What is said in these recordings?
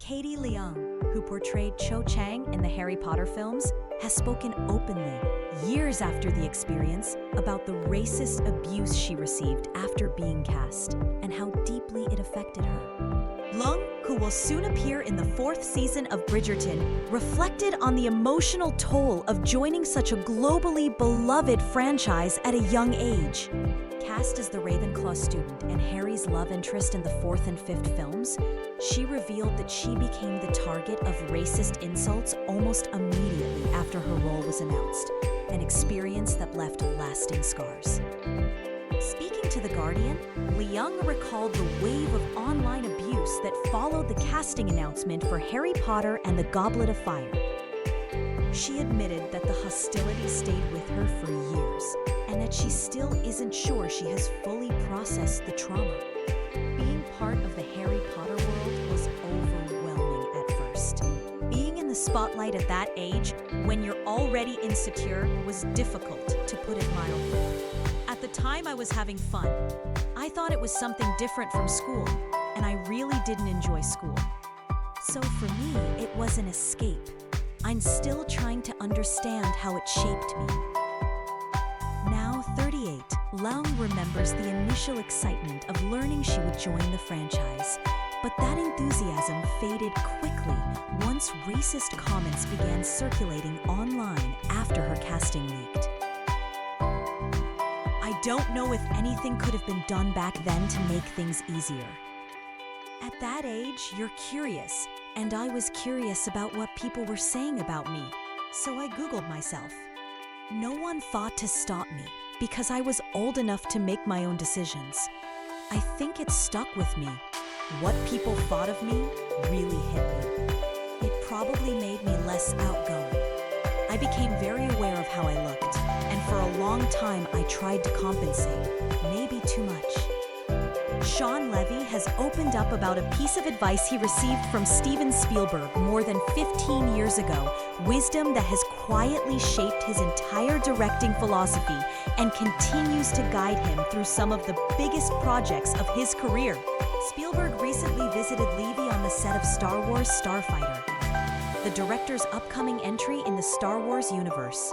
Katie Leung, who portrayed Cho Chang in the Harry Potter films, has spoken openly, years after the experience, about the racist abuse she received after being cast and how deeply it affected her. Leung, who will soon appear in the 4th season of Bridgerton, reflected on the emotional toll of joining such a globally beloved franchise at a young age. Cast as the Ravenclaw student and Harry's love interest in the 4th and 5th films, she revealed that she became the target of racist insults almost immediately after her role was announced, an experience that left lasting scars. Speaking to The Guardian, Leung recalled the wave of online abuse that followed the casting announcement for Harry Potter and the Goblet of Fire. She admitted that the hostility stayed with her for years, and that she still isn't sure she has fully processed the trauma. Being part of the Harry Potter world was overwhelming at first. Being in the spotlight at that age, when you're already insecure, was difficult, to put it mildly. At the time, I was having fun. I thought it was something different from school, and I really didn't enjoy school. So for me, it was an escape. I'm still trying to understand how it shaped me. Now 38, Leung remembers the initial excitement of learning she would join the franchise, but that enthusiasm faded quickly once racist comments began circulating online after her casting leaked. I don't know if anything could have been done back then to make things easier. At that age, you're curious, and I was curious about what people were saying about me, so I Googled myself. No one fought to stop me, because I was old enough to make my own decisions. I think it stuck with me. What people thought of me really hit me. It probably made me less outgoing. I became very aware of how I looked, and for a long time I tried to compensate, maybe too much. Levy has opened up about a piece of advice he received from Steven Spielberg more than 15 years ago, wisdom that has quietly shaped his entire directing philosophy and continues to guide him through some of the biggest projects of his career. Spielberg recently visited Levy on the set of Star Wars Starfighter, the director's upcoming entry in the Star Wars universe.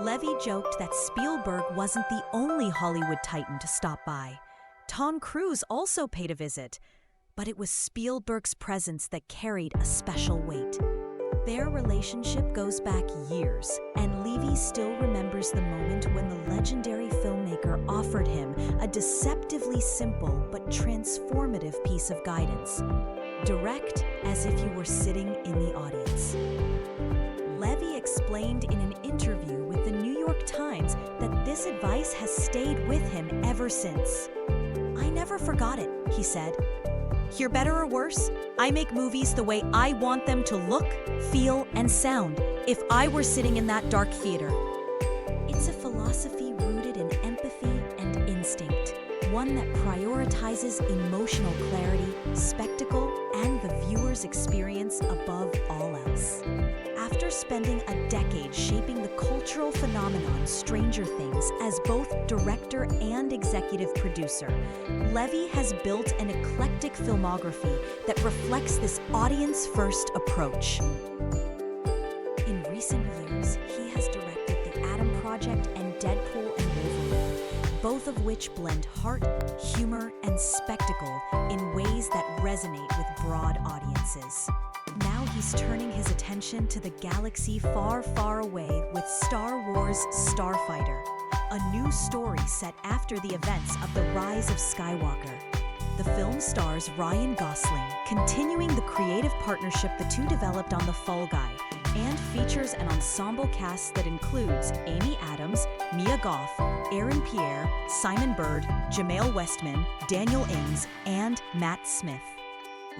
Levy joked that Spielberg wasn't the only Hollywood titan to stop by. Tom Cruise also paid a visit, but it was Spielberg's presence that carried a special weight. Their relationship goes back years, and Levy still remembers the moment when the legendary filmmaker offered him a deceptively simple but transformative piece of guidance. Direct as if you were sitting in the audience. Levy explained in an interview with the New York Times that this advice has stayed with him ever since. I never forgot it, he said. Hear better or worse, I make movies the way I want them to look, feel, and sound if I were sitting in that dark theater. It's a philosophy rooted in empathy and instinct, one that prioritizes emotional clarity, spectacle, and the viewer's experience above all else. After spending a decade shaping the cultural phenomenon Stranger Things as both director and executive producer, Levy has built an eclectic filmography that reflects this audience-first approach. In recent years, he has directed The Atom Project and Deadpool and Wolverine, both of which blend heart, humor, and spectacle in ways that resonate with broad audiences. Now he's turning his attention to the galaxy far, far away with Star Wars Starfighter, a new story set after the events of The Rise of Skywalker. The film stars Ryan Gosling, continuing the creative partnership the two developed on The Fall Guy, and features an ensemble cast that includes Amy Adams, Mia Goth, Aaron Pierre, Simon Bird, Jamel Westman, Daniel Ings, and Matt Smith.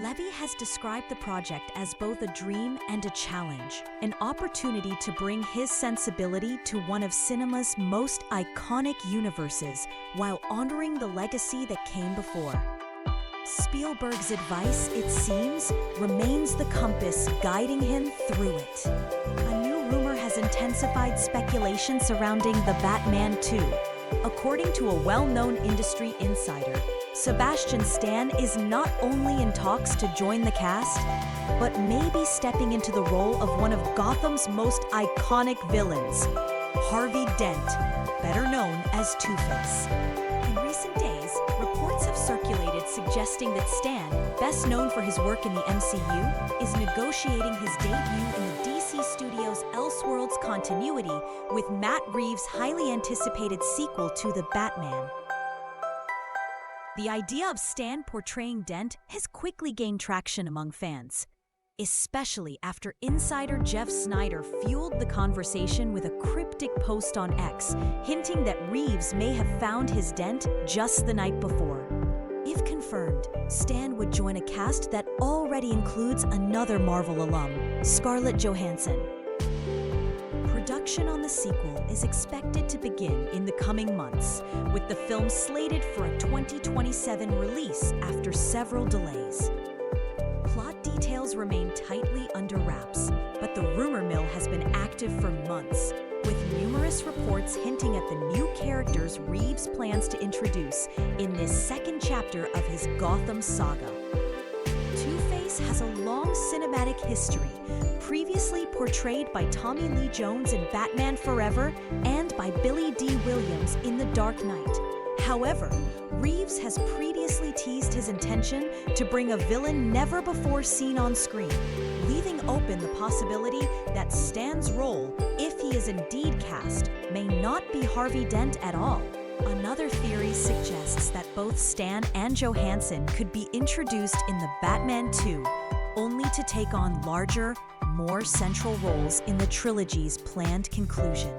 Levy has described the project as both a dream and a challenge, an opportunity to bring his sensibility to one of cinema's most iconic universes while honoring the legacy that came before. Spielberg's advice, it seems, remains the compass guiding him through it. A new rumor has intensified speculation surrounding The Batman 2, According to a well-known industry insider, Sebastian Stan is not only in talks to join the cast, but may be stepping into the role of one of Gotham's most iconic villains, Harvey Dent, better known as Two-Face. In recent days, reports have circulated suggesting that Stan, best known for his work in the MCU, is negotiating his debut in the DC Studios' Elseworlds continuity with Matt Reeves' highly anticipated sequel to The Batman. The idea of Stan portraying Dent has quickly gained traction among fans, especially after insider Jeff Snyder fueled the conversation with a cryptic post on X, hinting that Reeves may have found his Dent just the night before. If confirmed, Stan would join a cast that already includes another Marvel alum, Scarlett Johansson. Production on the sequel is expected to begin in the coming months, with the film slated for a 2027 release after several delays. Plot details remain tightly under wraps, but the rumor mill has been active for months, with numerous reports hinting at the new characters Reeves plans to introduce in this second chapter of his Gotham saga. Two-Face has a long cinematic history, previously portrayed by Tommy Lee Jones in Batman Forever and by Billy D. Williams in The Dark Knight. However, Reeves has previously teased his intention to bring a villain never before seen on screen, leaving open the possibility that Stan's role, if he is indeed cast, may not be Harvey Dent at all. Another theory suggests that both Stan and Johansson could be introduced in The Batman 2, only to take on larger, more central roles in the trilogy's planned conclusion.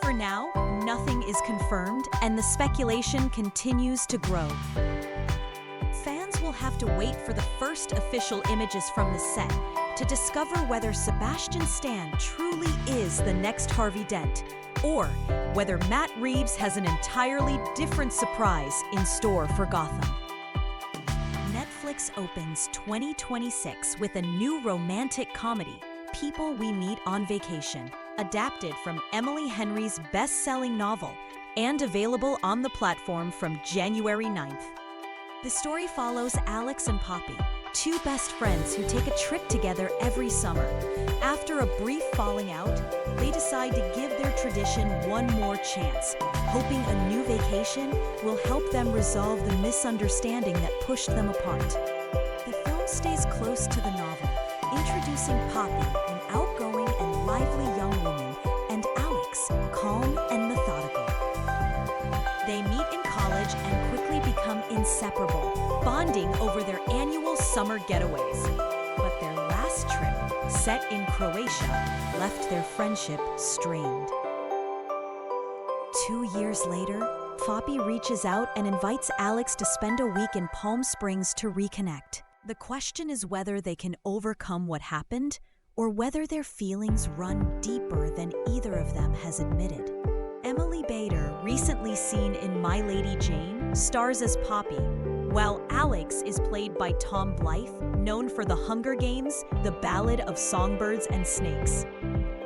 For now, nothing is confirmed, and the speculation continues to grow. Fans will have to wait for the first official images from the set to discover whether Sebastian Stan truly is the next Harvey Dent, or whether Matt Reeves has an entirely different surprise in store for Gotham. Netflix opens 2026 with a new romantic comedy, People We Meet on Vacation, adapted from Emily Henry's best-selling novel and available on the platform from January 9th. The story follows Alex and Poppy, two best friends who take a trip together every summer. After a brief falling out, they decide to give their tradition one more chance, hoping a new vacation will help them resolve the misunderstanding that pushed them apart. The film stays close to the novel, introducing Poppy, an outgoing and lively young woman, and Alex, calm and methodical. They meet in college and quickly become inseparable, bonding over their annual summer getaways. But their last trip, set in Croatia, left their friendship strained. 2 years later, Poppy reaches out and invites Alex to spend a week in Palm Springs to reconnect. The question is whether they can overcome what happened, or whether their feelings run deeper than either of them has admitted. Emily Bader, recently seen in My Lady Jane, stars as Poppy, while Alex is played by Tom Blythe, known for The Hunger Games, The Ballad of Songbirds and Snakes.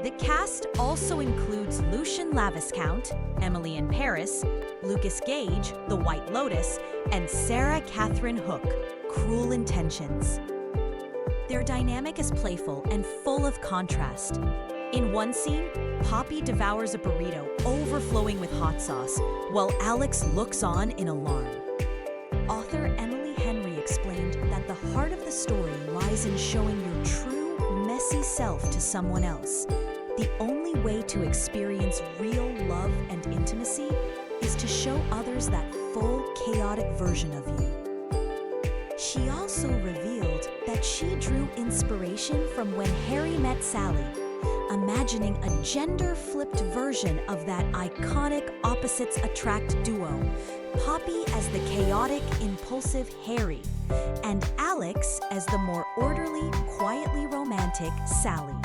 The cast also includes Lucien Laviscount, Emily in Paris, Lucas Gage, The White Lotus, and Sarah Catherine Hook, Cruel Intentions. Their dynamic is playful and full of contrast. In one scene, Poppy devours a burrito overflowing with hot sauce, while Alex looks on in alarm. Author Emily Henry explained that the heart of the story lies in showing your true, messy self to someone else. The only way to experience real love and intimacy is to show others that full, chaotic version of you. She also revealed that she drew inspiration from When Harry Met Sally, imagining a gender-flipped version of that iconic opposites attract duo, Poppy as the chaotic, impulsive Harry, and Alex as the more orderly, quietly romantic Sally.